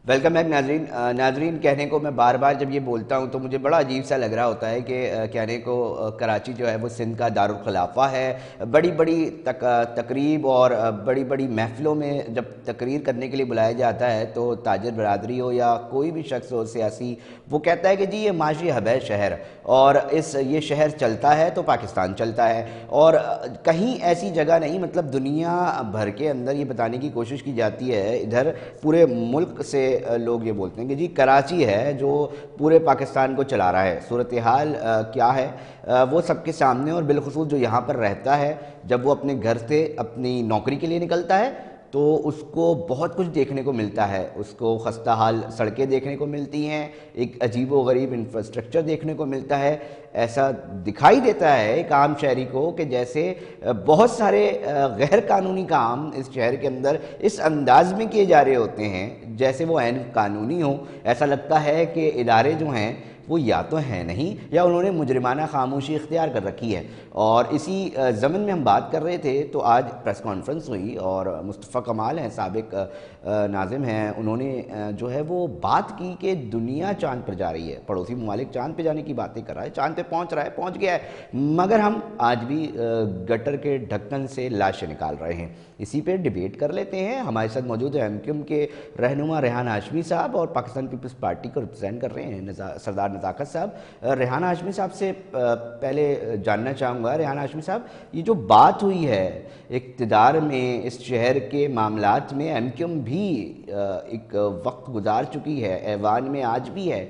Welcome back ناظرین ناظرین کہنے کو میں بار بار جب یہ بولتا ہوں تو مجھے بڑا عجیب سا لگ رہا ہوتا ہے کہ کہنے کو کراچی جو ہے وہ سندھ کا دارالخلافہ ہے۔ بڑی بڑی تقریب اور بڑی بڑی محفلوں میں جب تقریر کرنے کے لیے بلایا جاتا ہے تو تاجر برادری ہو یا کوئی بھی شخص ہو سیاسی، وہ کہتا ہے کہ جی یہ معاشی ہب ہے شہر، اور یہ شہر چلتا ہے تو پاکستان چلتا ہے۔ اور کہیں ایسی جگہ نہیں، مطلب دنیا بھر کے اندر یہ بتانے کی کوشش کی جاتی ہے، ادھر پورے ملک سے لوگ یہ بولتے ہیں کہ جی کراچی ہے جو پورے پاکستان کو چلا رہا ہے۔ صورتحال کیا ہے وہ سب کے سامنے، اور بالخصوص جو یہاں پر رہتا ہے جب وہ اپنے گھر سے اپنی نوکری کے لیے نکلتا ہے تو اس کو بہت کچھ دیکھنے کو ملتا ہے۔ اس کو خستہ حال سڑکیں دیکھنے کو ملتی ہیں، ایک عجیب و غریب انفراسٹرکچر دیکھنے کو ملتا ہے۔ ایسا دکھائی دیتا ہے ایک عام شہری کو کہ جیسے بہت سارے غیر قانونی کام اس شہر کے اندر اس انداز میں کیے جا رہے ہوتے ہیں جیسے وہ عین قانونی ہوں۔ ایسا لگتا ہے کہ ادارے جو ہیں وہ یا تو ہیں نہیں یا انہوں نے مجرمانہ خاموشی اختیار کر رکھی ہے۔ اور اسی ضمن میں ہم بات کر رہے تھے تو آج پریس کانفرنس ہوئی اور مصطفیٰ کمال ہیں، سابق ناظم ہیں، انہوں نے جو ہے وہ بات کی کہ دنیا چاند پر جا رہی ہے، پڑوسی ممالک چاند پہ جانے کی باتیں کر رہا ہے، چاند پہ پہنچ رہا ہے، پہنچ گیا ہے، مگر ہم آج بھی گٹر کے ڈھکن سے لاشیں نکال رہے ہیں۔ اسی پہ ڈیبیٹ کر لیتے ہیں۔ ہمارے ساتھ موجود ہے ایم کیو ایم کے رہنما ریحان ہاشمی صاحب، اور پاکستان پیپلز پارٹی کو ریپرزینٹ کر رہے ہیں سردار نزاکت صاحب۔ ریحان ہاشمی صاحب سے پہلے جاننا چاہوں گا، ریحان ہاشمی صاحب یہ جو بات ہوئی ہے اقتدار میں اس شہر کے معاملات میں، ایم کیو ایم بھی ایک وقت گزار چکی ہے، ایوان میں آج بھی ہے،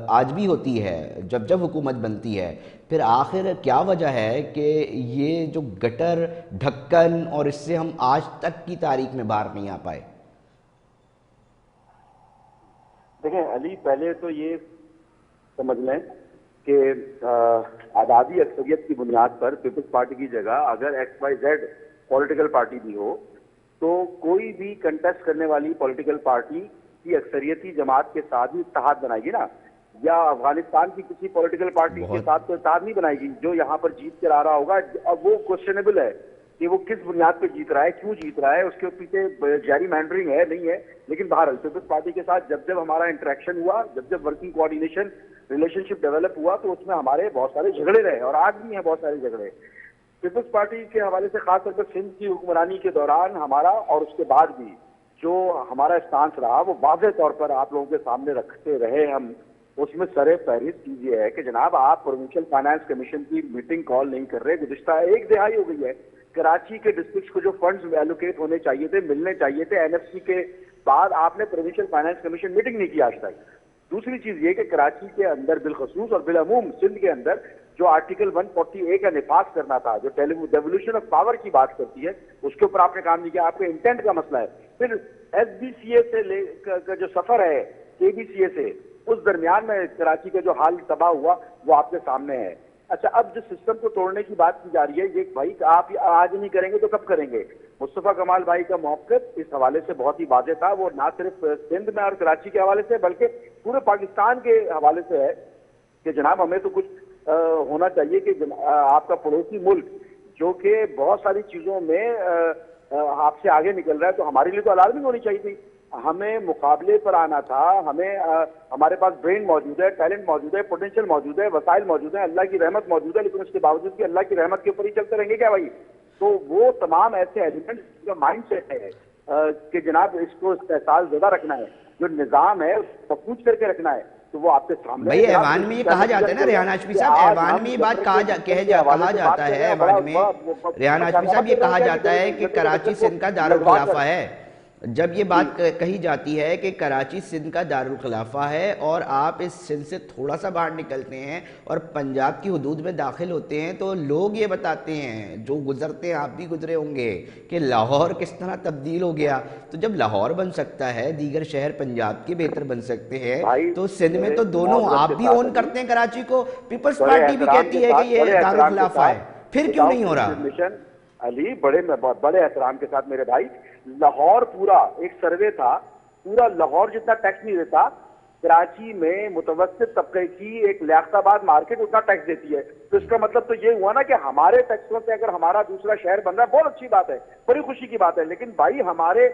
آج بھی ہوتی ہے جب جب حکومت بنتی ہے، پھر آخر کیا وجہ ہے کہ یہ جو گٹر ڈھکن اور اس سے ہم آج تک کی تاریخ میں باہر نہیں آ پائے؟ دیکھیں علی، پہلے تو یہ سمجھ لیں کہ آزادی اکثریت کی بنیاد پر پیپلز پارٹی کی جگہ اگر X Y Z political party بھی ہو تو کوئی بھی کنٹیسٹ کرنے والی پولیٹیکل پارٹی کی اکثریتی جماعت کے ساتھ ہی اتحاد بنائے گی نا، یا افغانستان کی کسی پولیٹیکل پارٹی کے ساتھ تو اتحاد نہیں بنائے گی جو یہاں پر جیت کے لا رہا ہوگا۔ اب وہ کوشچنیبل ہے کہ وہ کس بنیاد پہ جیت رہا ہے، کیوں جیت رہا ہے، اس کے پیچھے جیری مینڈرنگ ہے نہیں ہے، لیکن بہرحال پیپلز پارٹی کے ساتھ جب جب ہمارا انٹریکشن ہوا، جب جب ورکنگ کوآرڈینیشن ریلیشن شپ ڈیولپ ہوا تو اس میں ہمارے بہت سارے جھگڑے رہے، اور آج بھی ہیں بہت سارے جھگڑے پیپلز پارٹی کے حوالے سے، خاص طور پر سندھ کی حکمرانی کے دوران ہمارا، اور اس کے بعد بھی جو ہمارا اسٹانس رہا وہ واضح طور پر آپ لوگوں کے سامنے رکھتے رہے ہم۔ اس میں سر فہرست چیز یہ ہے کہ جناب آپ پروونشل فائنانس کمیشن کی میٹنگ کال نہیں کر رہے، گزشتہ ایک دہائی ہو گئی ہے۔ کراچی کے ڈسٹرکٹس کو جو فنڈز ایلوکیٹ ہونے چاہیے تھے، ملنے چاہیے تھے این ایف سی کے بعد، آپ نے پروونشل فائنانس کمیشن میٹنگ نہیں کی آج تک۔ دوسری چیز یہ کہ کراچی کے اندر بالخصوص اور بالعموم سندھ کے اندر جو آرٹیکل 140A کا نفاذ کرنا تھا، جو ڈیولیوشن آف پاور کی بات کرتی ہے، اس کے اوپر آپ نے کام نہیں کیا، آپ کے انٹینٹ کا مسئلہ ہے۔ پھر ایس بی سی اے سے کا جو سفر ہے کے بی سی اے سے، اس درمیان میں کراچی کا جو حال تباہ ہوا وہ آپ کے سامنے ہے۔ اچھا، اب جو سسٹم کو توڑنے کی بات کی جا رہی ہے، یہ بھائی آپ آج نہیں کریں گے تو کب کریں گے؟ مصطفیٰ کمال بھائی کا موقف اس حوالے سے بہت ہی واضح تھا، وہ نہ صرف سندھ میں اور کراچی کے حوالے سے بلکہ پورے پاکستان کے حوالے سے ہے کہ جناب ہمیں تو کچھ ہونا چاہیے کہ آپ کا پڑوسی ملک جو کہ بہت ساری چیزوں میں آپ سے آگے نکل رہا ہے تو ہمارے لیے تو الارمنگ ہونی چاہیے تھی۔ ہمیں مقابلے پر آنا تھا، ہمارے پاس برین موجود ہے، ٹیلنٹ موجود ہے، پوٹینشیل موجود ہے، وسائل موجود ہیں، اللہ کی رحمت موجود ہے، لیکن اس کے باوجود بھی اللہ کی رحمت کے اوپر ہی چلتے رہیں گے کیا بھائی؟ تو وہ تمام ایسے ایلیمنٹس کا مائنڈ سیٹ ہے کہ جناب اس کو استحصال زدہ رکھنا ہے، جو نظام ہے اس کو پوچھ کر کے رکھنا ہے، تو وہ آپ کے سامنے بھائی ایوان میں یہ کہا جاتا ہے نا ریحان ہاشمی صاحب، ایوان میں یہ بات کہا جاتا ہے، ایوان میں ریحان ہاشمی صاحب یہ کہا جاتا ہے کہ کراچی سندھ کا دارالخلافہ ہے۔ جب یہ بات کہی جاتی ہے کہ کراچی سندھ کا دارالخلافہ ہے اور آپ اس سندھ سے تھوڑا سا باہر نکلتے ہیں اور پنجاب کی حدود میں داخل ہوتے ہیں تو لوگ یہ بتاتے ہیں، جو گزرتے ہیں آپ بھی گزرے ہوں گے، کہ لاہور کس طرح تبدیل ہو گیا۔ تو جب لاہور بن سکتا ہے، دیگر شہر پنجاب کے بہتر بن سکتے ہیں، تو سندھ میں تو دونوں آپ بھی اون کرتے ہیں کراچی کو، پیپلز پارٹی بھی کہتی ہے کہ یہ دارالخلافہ ہے، پھر کیوں نہیں ہو رہا؟ علی، بڑے احترام کے ساتھ میرے بھائی، لاہور پورا ایک سروے تھا، پورا لاہور جتنا ٹیکس نہیں دیتا، کراچی میں متوسط طبقے کی ایک لیاقت آباد مارکیٹ اتنا ٹیکس دیتی ہے۔ تو اس کا مطلب تو یہ ہوا نا کہ ہمارے ٹیکسوں سے اگر ہمارا دوسرا شہر بن رہا ہے، بہت اچھی بات ہے، بڑی خوشی کی بات ہے، لیکن بھائی ہمارے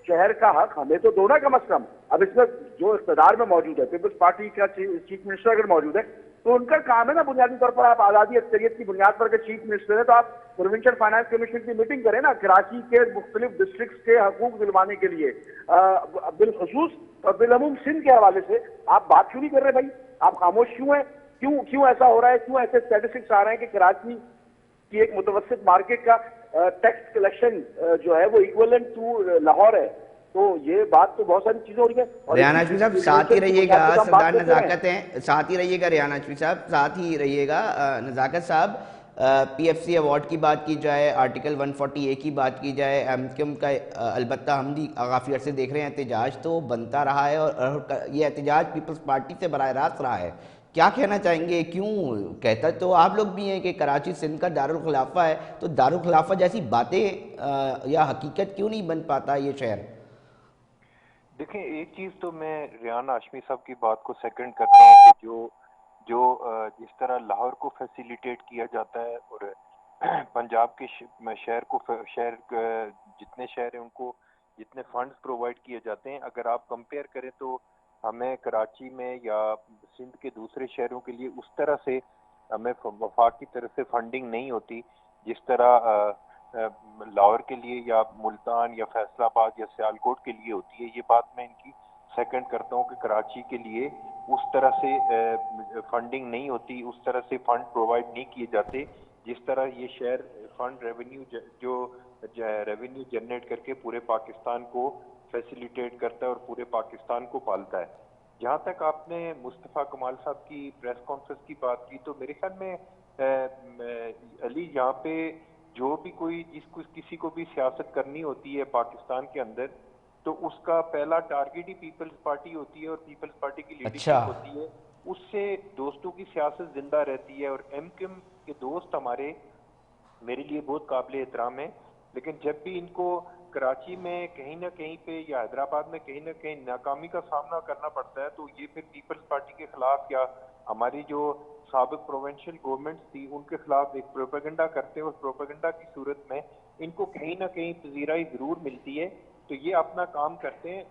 شہر کا حق ہمیں تو دو نا کم از کم. اب اس میں جو اقتدار میں موجود ہے, پیپلز پارٹی کا چیف منسٹر اگر موجود ہے تو ان کا کام ہے نا بنیادی طور پر, آپ آزادی اکثریت کی بنیاد پر اگر چیف منسٹر ہے تو آپ پروونشل فائنانس کمیشن کی میٹنگ کریں نا, کراچی کے مختلف ڈسٹرکٹس کے حقوق دلوانے کے لیے, بالخصوص بالعموم سندھ کے حوالے سے آپ بات کیوں نہیں کر رہے بھائی؟ آپ خاموش کیوں ہیں؟ کیوں ایسا ہو رہا ہے؟ کیوں ایسے اسٹیٹسٹکس آ رہے ہیں کہ کراچی کی ایک متوسط مارکیٹ کا ٹیکس کلیکشن جو ہے وہ ایکویلنٹ ٹو لاہور ہے؟ تو یہ بات تو بہت ساری چیزیں ہو رہی ہیں. ریحان ہاشمی صاحب ساتھ ہی رہیے گا, سردار نزاکت ہیں. ہیں, ساتھ ہی رہیے گا ریحان ہاشمی صاحب, ساتھ ہی رہیے گا. نزاکت صاحب, پی ایف سی ایوارڈ کی بات کی جائے, آرٹیکل 140A کی بات کی جائے, ایم کیو ایم کا البتہ ہم بھی کافی عرصے دیکھ رہے ہیں احتجاج تو بنتا رہا ہے, اور یہ احتجاج پیپلز پارٹی سے براہ راست رہا ہے. کیا کہنا چاہیں گے؟ کیوں کہتا تو آپ لوگ بھی ہیں کہ کراچی سندھ کا دارالخلافہ ہے, تو دارالخلافہ جیسی باتیں یا حقیقت کیوں نہیں بن پاتا یہ شہر؟ دیکھیں, ایک چیز تو میں ریحان ہاشمی صاحب کی بات کو سیکنڈ کرتا ہوں کہ جو جس طرح لاہور کو فیسیلیٹیٹ کیا جاتا ہے اور پنجاب کے شہر کو جتنے شہر ہیں ان کو جتنے فنڈز پرووائڈ کیے جاتے ہیں, اگر آپ کمپیئر کریں تو ہمیں کراچی میں یا سندھ کے دوسرے شہروں کے لیے اس طرح سے ہمیں وفاق کی طرف سے فنڈنگ نہیں ہوتی جس طرح لاہور کے لیے یا ملتان یا فیصل آباد یا سیالکوٹ کے لیے ہوتی ہے. یہ بات میں ان کی سیکنڈ کرتا ہوں کہ کراچی کے لیے اس طرح سے فنڈنگ نہیں ہوتی, اس طرح سے فنڈ پرووائڈ نہیں کیے جاتے جس طرح یہ شہر فنڈ ریونیو جنریٹ کر کے پورے پاکستان کو فیسیلیٹیٹ کرتا ہے اور پورے پاکستان کو پالتا ہے. جہاں تک آپ نے مصطفیٰ کمال صاحب کی پریس کانفرنس کی بات کی تو میرے خیال میں علی, یہاں پہ جو بھی کوئی کسی کو بھی سیاست کرنی ہوتی ہے پاکستان کے اندر تو اس کا پہلا ٹارگیٹ ہی پیپلز پارٹی ہوتی ہے اور پیپلز پارٹی کی اچھا, لیڈرشپ ہوتی ہے. اس سے دوستوں کی سیاست زندہ رہتی ہے. اور ایم کیو ایم کے دوست ہمارے میرے لیے بہت قابل احترام ہیں, لیکن جب بھی ان کو کراچی میں کہیں نہ کہیں پہ یا حیدرآباد میں کہیں نہ کہیں ناکامی کا سامنا کرنا پڑتا ہے تو یہ پھر پیپلز پارٹی کے خلاف یا ہماری جو سابق پروونشل گورنمنٹس تھی ان کے خلاف ایک پروپیگنڈا کرتے ہیں, اور پروپیگنڈا کی صورت میں ان کو کہیں نہ کہیں پذیرائی ضرور ملتی ہے. تو یہ اپنا کام کرتے ہیں.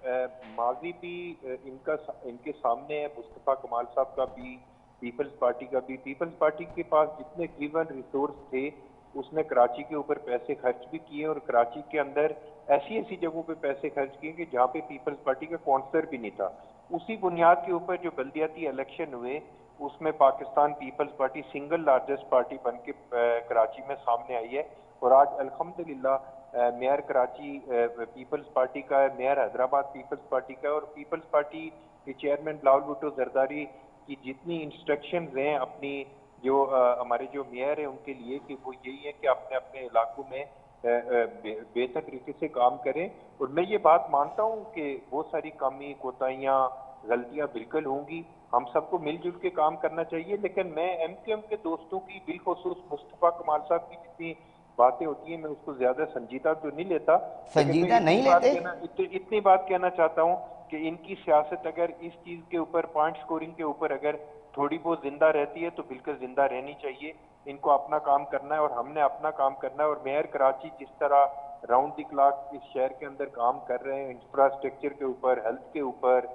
ماضی بھی ان کے سامنے ہے, مصطفیٰ کمال صاحب کا بھی, پیپلز پارٹی کا بھی. پیپلز پارٹی کے پاس جتنے گیون ریسورس تھے اس نے کراچی کے اوپر پیسے خرچ بھی کیے, اور کراچی کے اندر ایسی جگہوں پہ پیسے خرچ کیے کہ جہاں پہ پیپلز پارٹی کا کونسلر بھی نہیں تھا. اسی بنیاد کے اوپر جو بلدیاتی الیکشن ہوئے اس میں Pakistan Peoples Party single largest party بن کے کراچی میں سامنے آئی ہے. اور آج الحمدللہ میئر کراچی پیپلز پارٹی کا ہے, میئر حیدرآباد پیپلز پارٹی کا ہے, اور پیپلز پارٹی کے چیئرمین بلاول بھٹو زرداری کی جتنی انسٹرکشنز ہیں اپنی جو ہمارے جو میئر ہیں ان کے لیے کہ وہ یہی ہے کہ اپنے اپنے علاقوں میں بہتر طریقے سے کام کریں. اور میں یہ بات مانتا ہوں کہ بہت ساری کمی کوتاہیاں غلطیاں بالکل ہوں گی, ہم سب کو مل جل کے کام کرنا چاہیے. لیکن میں ایم کیو ایم کے دوستوں کی بالخصوص مصطفیٰ کمال صاحب کی جتنی باتیں ہوتی ہیں میں اس کو زیادہ سنجیدہ تو نہیں لیتا, لیکن میں سنجیدہ نہیں لیتے؟ اتنی بات کہنا چاہتا ہوں کہ ان کی سیاست اگر اس چیز کے اوپر پوائنٹ سکورنگ کے اوپر اگر تھوڑی بہت زندہ رہتی ہے تو بالکل زندہ رہنی چاہیے. ان کو اپنا کام کرنا ہے اور ہم نے اپنا کام کرنا ہے. اور میئر کراچی جس طرح راؤنڈ دی کلاک اس شہر کے اندر کام کر رہے ہیں, انفراسٹرکچر کے اوپر, ہیلتھ کے اوپر,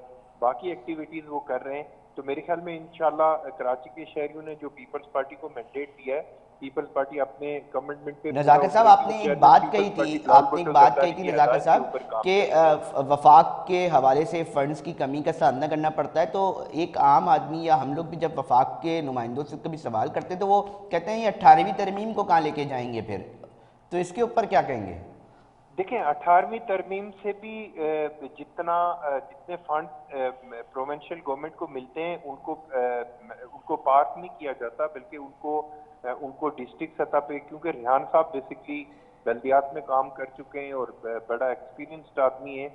باقی ایکٹیویٹیز وہ کر رہے ہیں, تو میرے خیال میں انشاءاللہ کراچی کے شہریوں نے جو پیپلز پارٹی کو مینڈیٹ دیا ہے, پیپلز پارٹی اپنے کمٹمنٹ پہ پورا نزاکت صاحب, اترے گی. آپ اور نے ایک چیئرمین بات کہی پیپلز پارٹی تھی بلاول بھٹو زرداری کی نزاکت ہدایت کے صاحب اوپر کام کہ کریں گے. وفاق کے حوالے سے فنڈز کی کمی کا سامنا کرنا پڑتا ہے, تو ایک عام آدمی یا ہم لوگ بھی جب وفاق کے نمائندوں سے کبھی سوال کرتے ہیں تو وہ کہتے ہیں یہ 18ویں ترمیم کو کہاں لے کے جائیں گے پھر, تو اس کے اوپر کیا کہیں گے؟ دیکھیں 18ویں ترمیم سے بھی جتنے فنڈ پروونشل گورنمنٹ کو ملتے ہیں ان کو پاس نہیں کیا جاتا, بلکہ ان کو ڈسٹرکٹ سطح پہ, کیونکہ ریحان صاحب بیسکلی بلدیات میں کام کر چکے ہیں اور بڑا ایکسپیرینسڈ آدمی ہے,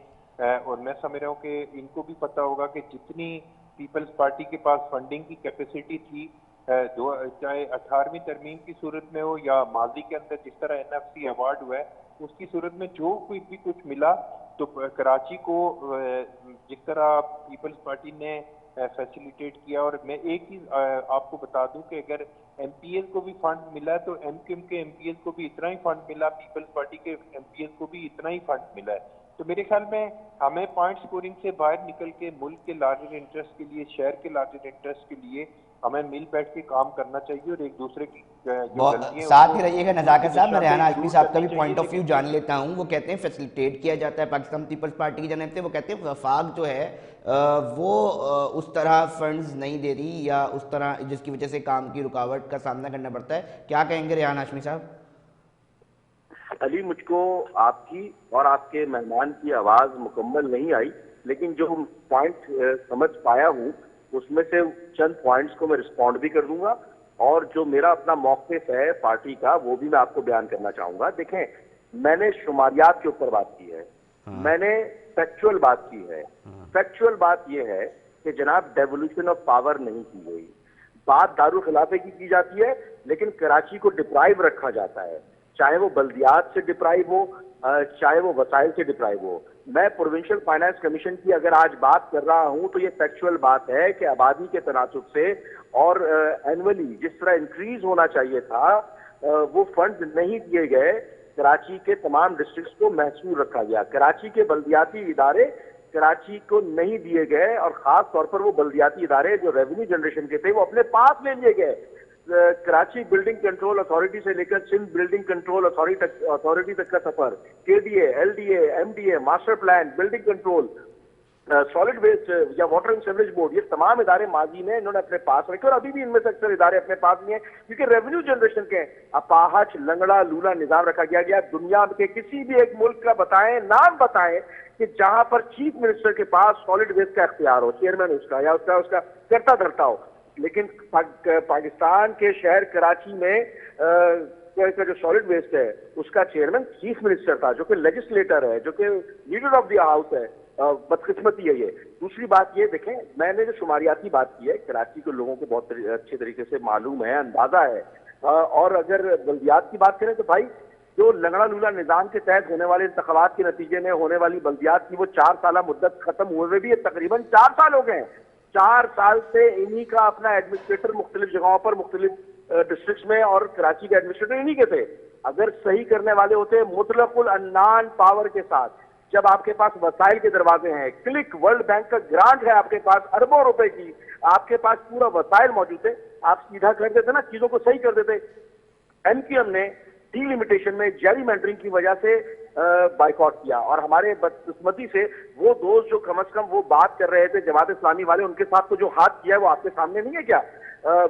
اور میں سمجھ رہا ہوں کہ ان کو بھی پتہ ہوگا کہ جتنی پیپلز پارٹی کے پاس فنڈنگ کی کیپیسٹی تھی چاہے 18ویں ترمیم کی صورت میں ہو یا ماضی کے اندر جس طرح این ایف سی ایوارڈ ہوا ہے, اس کی صورت میں جو کوئی بھی کچھ ملا تو کراچی کو جس طرح پیپلز پارٹی نے فیسیلیٹیٹ کیا. اور میں ایک چیز آپ کو بتا دوں کہ اگر ایم پی ایل کو بھی فنڈ ملا تو ایم کیو ایم کے ایم پی ایل کو بھی اتنا ہی فنڈ ملا, پیپلز پارٹی کے ایم پی ایل کو بھی اتنا ہی فنڈ ملا ہے. تو میرے خیال میں ہمیں پوائنٹ سکورنگ سے باہر نکل کے ملک کے لارجر انٹرسٹ کے لیے، شہر کے لارجر انٹرسٹ کے لیے ہمیں مل بیٹھ کے کام کرنا چاہیے اور ایک دوسرے کی جو غلطیاں ہیں ساتھ ان ہی کو رہیے گا نزاکت صاحب، میں ریحانہ ہاشمی صاحب کا بھی پوائنٹ آف ویو جان لیتا ہوں. وہ کہتے ہیں فیسیلیٹیٹ کیا جاتا ہے پاکستان پیپلز پارٹی کی جانب سے. وہ کہتے ہیں وفاق جو ہے وہ اس طرح فنڈز نہیں دے رہی یا اس طرح جس کی وجہ سے کام کی رکاوٹ کا سامنا کرنا پڑتا ہے. کیا کہیں گے ریحانہ ہاشمی صاحب؟ علی، مجھ کو آپ کی اور آپ کے مہمان کی آواز مکمل نہیں آئی، لیکن جو پوائنٹ سمجھ پایا ہوں اس میں سے چند پوائنٹس کو میں رسپونڈ بھی کر دوں گا، اور جو میرا اپنا موقف ہے پارٹی کا وہ بھی میں آپ کو بیان کرنا چاہوں گا. دیکھیں، میں نے شماریات کے اوپر بات کی ہے، میں نے فیکچول بات کی ہے. فیکچول بات یہ ہے کہ جناب ڈیولیوشن آف پاور نہیں کی گئی. بات دارالخلافے کی جاتی ہے، لیکن کراچی کو ڈپرائیو رکھا جاتا ہے، چاہے وہ بلدیات سے ڈپرائیو ہو، چاہے وہ وسائل سے ڈپرائیو ہو. میں پروونشل فائنانس کمیشن کی اگر آج بات کر رہا ہوں تو یہ فیکچول بات ہے کہ آبادی کے تناسب سے اور اینولی جس طرح انکریز ہونا چاہیے تھا وہ فنڈ نہیں دیے گئے. کراچی کے تمام ڈسٹرکٹس کو محصور رکھا گیا. کراچی کے بلدیاتی ادارے کراچی کو نہیں دیے گئے، اور خاص طور پر وہ بلدیاتی ادارے جو ریونیو جنریشن کے تھے وہ اپنے پاس لے لیے گئے. کراچی بلڈنگ کنٹرول اتھارٹی سے لے کر سندھ بلڈنگ کنٹرول اتھارٹی تک کا سفر، K D A, L D A, M D A, master plan, building control, solid waste یا واٹر اینڈ سیوریج بورڈ، یہ تمام ادارے ماضی میں انہوں نے اپنے پاس رکھے، اور ابھی بھی ان میں سے اکثر ادارے اپنے پاس نہیں ہیں کیونکہ ریونیو جنریشن کے اپاہج لنگڑا لولا نظام رکھا گیا. دنیا کے کسی بھی ایک ملک کا بتائیں، نام بتائیں کہ جہاں پر چیف منسٹر کے پاس سالڈ ویسٹ کا اختیار ہو، چیئرمین اس کا یا اس کا کرتا دھرتا ہو. لیکن پاکستان کے شہر کراچی میں جو سالڈ ویسٹ ہے اس کا چیئرمین چیف منسٹر تھا، جو کہ لیجسلیٹر ہے، جو کہ لیڈر آف دی ہاؤس ہے. بدقسمتی ہے یہ. دوسری بات یہ دیکھیں، میں نے جو شماریاتی بات کی ہے، کراچی کے لوگوں کو بہت اچھے طریقے سے معلوم ہے، اندازہ ہے. اور اگر بلدیات کی بات کریں تو بھائی جو لنگڑا لولا نظام کے تحت ہونے والے انتخابات کے نتیجے میں ہونے والی بلدیات کی وہ 4 سالہ مدت ختم ہوئے بھی تقریباً 4 سال ہو گئے ہیں. 4 سال سے انہی کا اپنا ایڈمنسٹریٹر مختلف جگہوں پر مختلف ڈسٹرکٹس میں، اور کراچی کے ایڈمنسٹریٹر انہی کے تھے. اگر صحیح کرنے والے ہوتے مطلق العنان پاور کے ساتھ، جب آپ کے پاس وسائل کے دروازے ہیں، کلک ورلڈ بینک کا گرانٹ ہے آپ کے پاس اربوں روپے کی، آپ کے پاس پورا وسائل موجود ہے، آپ سیدھا کر دیتے نا، چیزوں کو صحیح کر دیتے. ایم کیو ایم نے ڈی لمیٹیشن میں جیری مینڈرنگ کی وجہ سے بائیکاٹ کیا، اور ہمارے بدقسمتی سے وہ دوست جو کم از کم وہ بات کر رہے تھے جماعت اسلامی والے، ان کے ساتھ تو جو ہاتھ کیا ہے وہ آپ کے سامنے نہیں ہے کیا؟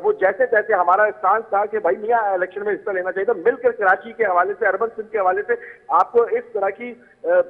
وہ جیسے تیسے ہمارا اسٹانس تھا کہ بھائی میاں الیکشن میں حصہ لینا چاہیے تھا، مل کر کراچی کے حوالے سے، اربن سندھ کے حوالے سے آپ کو اس طرح کی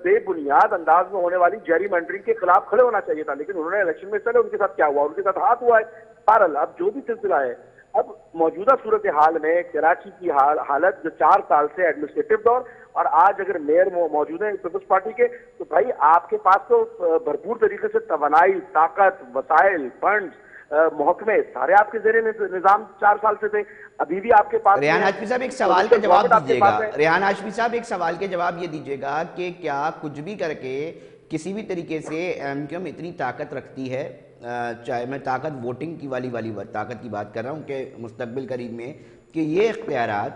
بے بنیاد انداز میں ہونے والی جیری مینڈرنگ کے خلاف کھڑے ہونا چاہیے تھا. لیکن انہوں نے الیکشن میں حصہ لیا، ان کے ساتھ کیا ہوا؟ ان کے ساتھ ہاتھ ہوا ہے. بہرحال اب جو بھی سلسلہ ہے، اب موجودہ صورتحال میں کراچی کی حالت جو 4 سال سے ایڈمنسٹریٹو دور، اور آج اگر میئر موجود ہیں پیپلز پارٹی کے، تو بھائی آپ کے پاس تو بھرپور طریقے سے توانائی، طاقت، وسائل، فنڈز، محکمے سارے آپ کے زیر نظام 4 سال سے تھے. ابھی بھی آپ کے پاس ریحان ہاشمی صاحب ایک سوال کا جواب دیجیے گا. ریحان ہاشمی صاحب ایک سوال کے جواب یہ دیجیے گا کہ کیا کچھ بھی کر کے کسی بھی طریقے سے ایم کیو ایم اتنی طاقت رکھتی ہے، چاہے میں طاقت ووٹنگ کی والی طاقت کی بات کر رہا ہوں کہ مستقبل قریب میں، کہ یہ اختیارات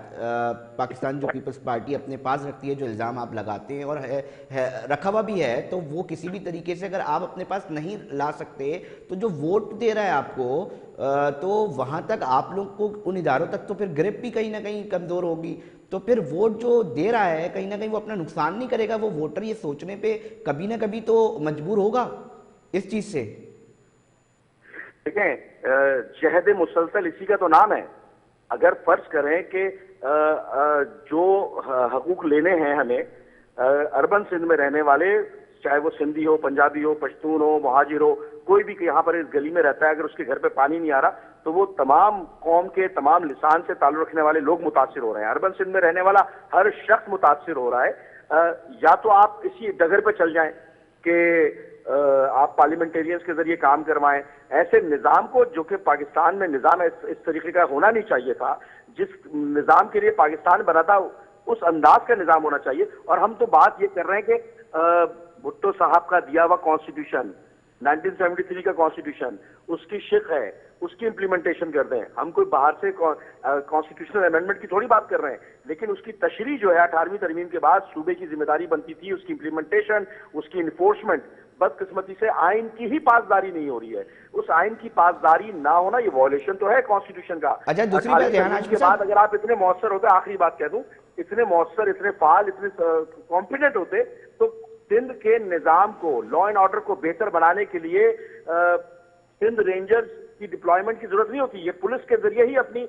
پاکستان جو پیپلز پارٹی اپنے پاس رکھتی ہے، جو الزام آپ لگاتے ہیں اور رکھا ہوا بھی ہے، تو وہ کسی بھی طریقے سے اگر آپ اپنے پاس نہیں لا سکتے تو جو ووٹ دے رہا ہے آپ کو، تو وہاں تک آپ لوگ کو ان اداروں تک تو پھر گرپ بھی کہیں نہ کہیں کمزور ہوگی. تو پھر ووٹ جو دے رہا ہے کہیں نہ کہیں وہ اپنا نقصان نہیں کرے گا؟ وہ ووٹر یہ سوچنے پہ کبھی نہ کبھی تو مجبور ہوگا اس چیز سے. دیکھیں، جہد مسلسل اسی کا تو نام ہے. اگر فرض کریں کہ جو حقوق لینے ہیں ہمیں اربن سندھ میں رہنے والے، چاہے وہ سندھی ہو، پنجابی ہو، پشتون ہو، مہاجر ہو، کوئی بھی یہاں پر اس گلی میں رہتا ہے، اگر اس کے گھر پہ پانی نہیں آ رہا تو وہ تمام قوم کے تمام لسان سے تعلق رکھنے والے لوگ متاثر ہو رہے ہیں. اربن سندھ میں رہنے والا ہر شخص متاثر ہو رہا ہے. یا تو آپ اسی ڈگر پہ چل جائیں کہ آپ پارلیمنٹیرینز کے ذریعے کام کروائیں ایسے نظام کو، جو کہ پاکستان میں نظام اس طریقے کا ہونا نہیں چاہیے تھا. جس نظام کے لیے پاکستان بنا تھا اس انداز کا نظام ہونا چاہیے. اور ہم تو بات یہ کر رہے ہیں کہ بھٹو صاحب کا دیا ہوا کانسٹیٹیوشن 1973 کا کانسٹیٹیوشن، اس کی شق ہے، اس کی امپلیمنٹیشن کر دیں. ہم کوئی باہر سے کانسٹیٹیوشنل امینڈمنٹ کی تھوڑی بات کر رہے ہیں, لیکن اس کی تشریح جو ہے 18ویں ترمیم کے بعد صوبے کی ذمہ داری بنتی تھی, اس کی امپلیمنٹیشن, اس کی انفورسمنٹ. بدقسمتی سے آئین کی ہی پاسداری نہیں ہو رہی ہے. اس آئین کی پاسداری نہ ہونا یہ وائلیشن تو ہے کانسٹیٹیوشن کا. اچھا دوسری 18ویں بات ریحان ترمیم ہاشمی کے بعد صاحب, اگر آپ اتنے مؤثر ہوتے, آخری بات کہہ دوں, اتنے مؤثر, اتنے فعال, اتنے کمپیٹنٹ ہوتے تو سندھ کے نظام کو, لا اینڈ آرڈر کو بہتر بنانے کے لیے سندھ رینجرز کی ڈپلائمنٹ کی ضرورت نہیں ہوتی. یہ پولیس کے ذریعے ہی اپنی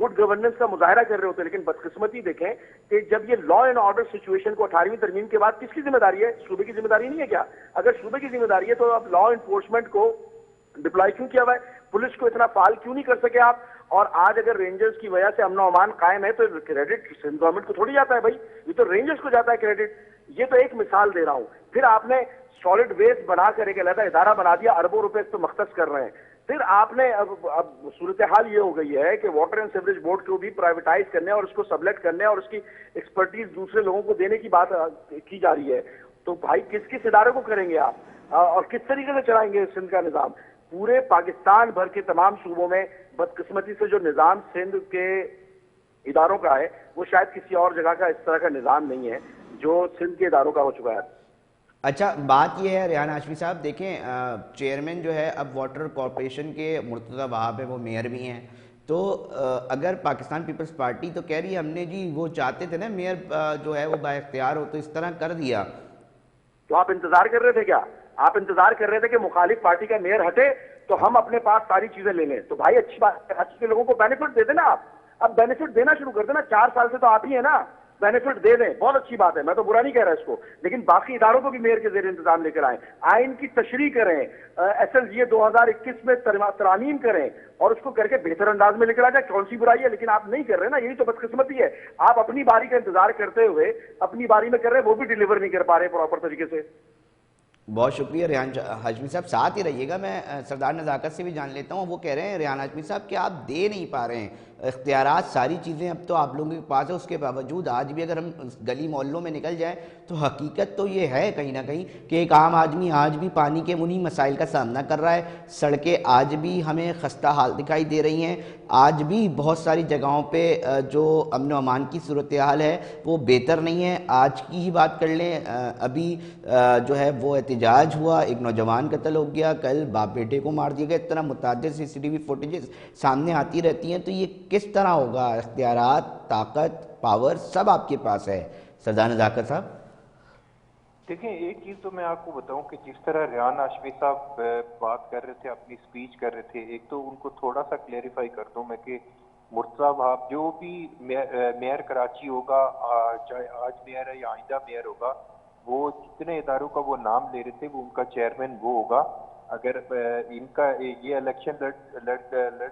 گڈ گورننس کا مظاہرہ کر رہے ہوتے. لیکن بدقسمتی دیکھیں کہ جب یہ لا اینڈ آرڈر سچویشن کو 18ویں ترمیم کے بعد کس کی ذمہ داری ہے؟ صوبے کی ذمہ داری نہیں ہے کیا؟ اگر صوبے کی ذمہ داری ہے تو اب لا انفورسمنٹ کو ڈپلائی کیوں کیا ہوا ہے؟ پولیس کو اتنا فعال کیوں نہیں کر سکے آپ؟ اور آج اگر رینجرز کی وجہ سے امن و امان قائم ہے تو کریڈٹ سندھ گورنمنٹ کو تھوڑی جاتا ہے بھائی, یہ تو رینجرز کو جاتا ہے کریڈٹ. یہ تو ایک مثال دے رہا ہوں. پھر آپ نے سالڈ ویسٹ بنا کر ایک علیحدہ ادارہ بنا دیا, اربوں روپے اس پہ مختص کر رہے ہیں. پھر آپ نے اب صورتحال یہ ہو گئی ہے کہ واٹر اینڈ سیوریج بورڈ کو بھی پرائیویٹائز کرنے اور اس کو سبلیٹ کرنے اور اس کی ایکسپرٹیز دوسرے لوگوں کو دینے کی بات کی جا رہی ہے. تو بھائی کس کس ادارے کو کریں گے آپ, اور کس طریقے سے چلائیں گے سندھ کا نظام؟ پورے پاکستان بھر کے تمام صوبوں میں بدقسمتی سے جو نظام سندھ کے اداروں کا ہے وہ شاید کسی اور جگہ کا اس طرح کا نظام نہیں ہے جو سندھ کے اداروں کا ہو چکا ہے. اچھا بات یہ ہے ریحان ہاشمی صاحب, دیکھیں چیئرمین جو ہے اب واٹر کارپوریشن کے مرتضی وہاب ہے, وہ میئر بھی ہیں. تو اگر پاکستان پیپلز پارٹی تو کہہ رہی ہے ہم نے جی وہ چاہتے تھے نا میئر جو ہے وہ با اختیار ہو, تو اس طرح کر دیا. تو آپ انتظار کر رہے تھے کیا؟ آپ انتظار کر رہے تھے کہ مخالف پارٹی کا میئر ہٹے تو ہم اپنے پاس ساری چیزیں لے لیں؟ تو بھائی اچھی بات ہے, اچھے لوگوں کو بینیفٹ دے دیں نا آپ. اب بینیفٹ دینا شروع کر دینا, 4 سال سے تو آپ ہی ہیں نا, بینیفٹ دے دیں, بہت اچھی بات ہے, میں تو برا نہیں کہہ رہا اس کو. لیکن باقی اداروں کو بھی میئر کے زیر انتظام لے کر آئیں, آئین کی تشریح کریں, ایس ایل جی 2021 میں ترامیم کریں اور اس کو کر کے بہتر انداز میں لے کر آ جائے. کون سی برائی ہے؟ لیکن آپ نہیں کر رہے نا, یہی تو بدقسمتی ہے. آپ اپنی باری کا انتظار کرتے ہوئے اپنی باری میں کر رہے ہیں, وہ بھی ڈیلیور نہیں کر پا رہے پراپر طریقے سے. بہت شکریہ ریحان ہاشمی صاحب, ساتھ ہی رہیے گا. میں سردار نزاکت سے بھی جان لیتا ہوں, وہ کہہ رہے ہیں ریحان ہاشمی صاحب کہ آپ دے نہیں پا رہے ہیں اختیارات, ساری چیزیں اب تو آپ لوگوں کے پاس ہے. اس کے باوجود آج بھی اگر ہم گلی محلوں میں نکل جائیں تو حقیقت تو یہ ہے کہیں نہ کہیں کہ ایک عام آدمی آج بھی پانی کے انہی مسائل کا سامنا کر رہا ہے. سڑکیں آج بھی ہمیں خستہ حال دکھائی دے رہی ہیں. آج بھی بہت ساری جگہوں پہ جو امن و امان کی صورتحال ہے وہ بہتر نہیں ہے. آج کی ہی بات کر لیں, ابھی جو ہے وہ احتجاج ہوا, ایک نوجوان قتل ہو گیا, کل باپ بیٹے کو مار دیا گیا. اتنا متعدد سی سی ٹی وی فوٹیجز سامنے آتی رہتی ہیں. تو یہ کس طرح ہوگا؟ اختیارات, طاقت, پاور سب آپ کے پاس ہے. سردار نزاکت صاحب دیکھیں, ایک چیز تو میں آپ کو بتاؤں کہ جس طرح ریحان ہاشمی صاحب بات کر رہے تھے, اپنی سپیچ کر رہے تھے, ایک تو ان کو تھوڑا سا کلیریفائی کر دوں میں کہ مرتضی وہاب جو بھی میئر کراچی ہوگا, چاہے آج میئر ہے یا آئندہ میئر ہوگا, وہ جتنے اداروں کا وہ نام لے رہے تھے وہ ان کا چیئرمین وہ ہوگا. اگر ان کا یہ الیکشن لڑ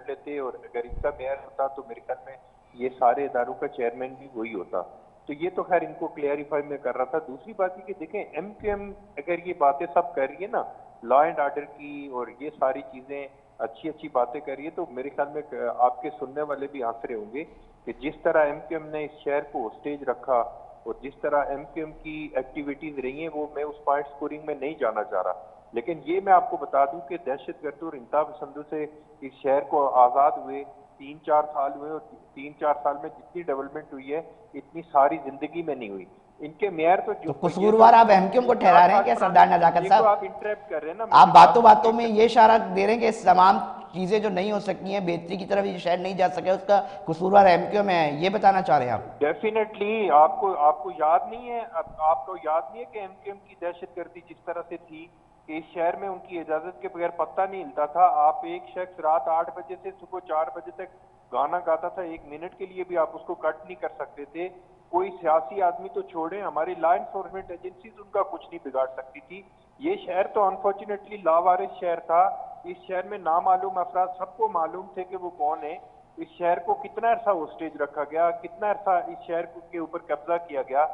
لیتے اور اگر ان کا میئر ہوتا تو میرے خیال میں یہ سارے اداروں کا چیئرمین بھی وہی ہوتا. تو یہ تو خیر ان کو کلیئریفائی میں کر رہا تھا. دوسری بات یہ کہ دیکھیں ایم کیو ایم اگر یہ باتیں سب کر رہی ہے نا, لا اینڈ آرڈر کی اور یہ ساری چیزیں اچھی اچھی باتیں کر رہی ہے, تو میرے خیال میں آپ کے سننے والے بھی ہنس رہے ہوں گے کہ جس طرح ایم کیو ایم نے اس شہر کو اسٹیج رکھا اور جس طرح ایم کیو ایم کی ایکٹیویٹیز رہی ہیں, وہ میں اس پوائنٹ سکورنگ میں نہیں جانا چاہ رہا. لیکن یہ میں آپ کو بتا دوں کہ دہشت گردوں اور انتہا پسندوں سے اس شہر کو آزاد ہوئے 3-4 سال ہوئے, اور 3-4 سال میں جتنی ڈیولپمنٹ ہوئی ہے اتنی ساری زندگی میں نہیں ہوئی. ان کے میئر تو قصوروار آپ ایم کیو ایم کو ٹھہرا رہے ہیں کیا سردار نزاکت صاحب؟ آپ انٹریپٹ کر رہے ہیں نا, آپ باتوں باتوں میں یہ اشارہ دے رہے ہیں کہ تمام چیزیں جو نہیں ہو سکتی ہیں, بہتری کی طرف یہ شہر نہیں جا سکے, اس کا قصوروار ایم کیو ایم ہے, یہ بتانا چاہ رہے ہیں آپ؟ ڈیفینیٹلی آپ کو یاد نہیں ہے, آپ کو یاد نہیں ہے کہ ایم کیو ایم کی دہشت گردی جس طرح سے تھی کہ اس شہر میں ان کی اجازت کے بغیر پتہ نہیں ہلتا تھا. آپ ایک شخص رات 8 بجے سے صبح 4 بجے تک گانا گاتا تھا, 1 منٹ کے لیے بھی آپ اس کو کٹ نہیں کر سکتے تھے. کوئی سیاسی آدمی تو چھوڑیں, ہماری لا انفورسمنٹ ایجنسیز ان کا کچھ نہیں بگاڑ سکتی تھی. یہ شہر تو انفارچونیٹلی لاوارث شہر تھا. اس شہر میں نامعلوم افراد سب کو معلوم تھے کہ وہ کون ہیں. اس شہر کو کتنا عرصہ ہوسٹیج رکھا گیا, کتنا عرصہ اس شہر کے اوپر قبضہ کیا گیا.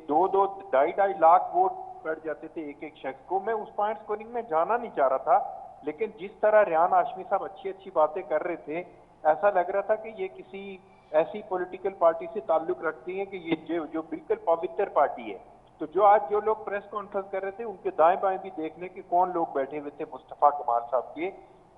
2-2-2.5 لاکھ ووٹ پڑ جاتے تھے ایک ایک شخص کو. میں اس پوائنٹ سکورنگ میں جانا نہیں چاہ رہا تھا, لیکن جس طرح ریحان ہاشمی صاحب اچھی اچھی باتیں کر رہے تھے, ایسا لگ رہا تھا کہ یہ کسی ایسی پولیٹیکل پارٹی سے تعلق رکھتی ہیں کہ یہ جو بالکل پوتر پارٹی ہے. تو جو لوگ پریس کانفرنس کر رہے تھے ان کے دائیں بائیں بھی دیکھنے کہ کون لوگ بیٹھے ہوئے تھے مصطفیٰ کمال صاحب کے,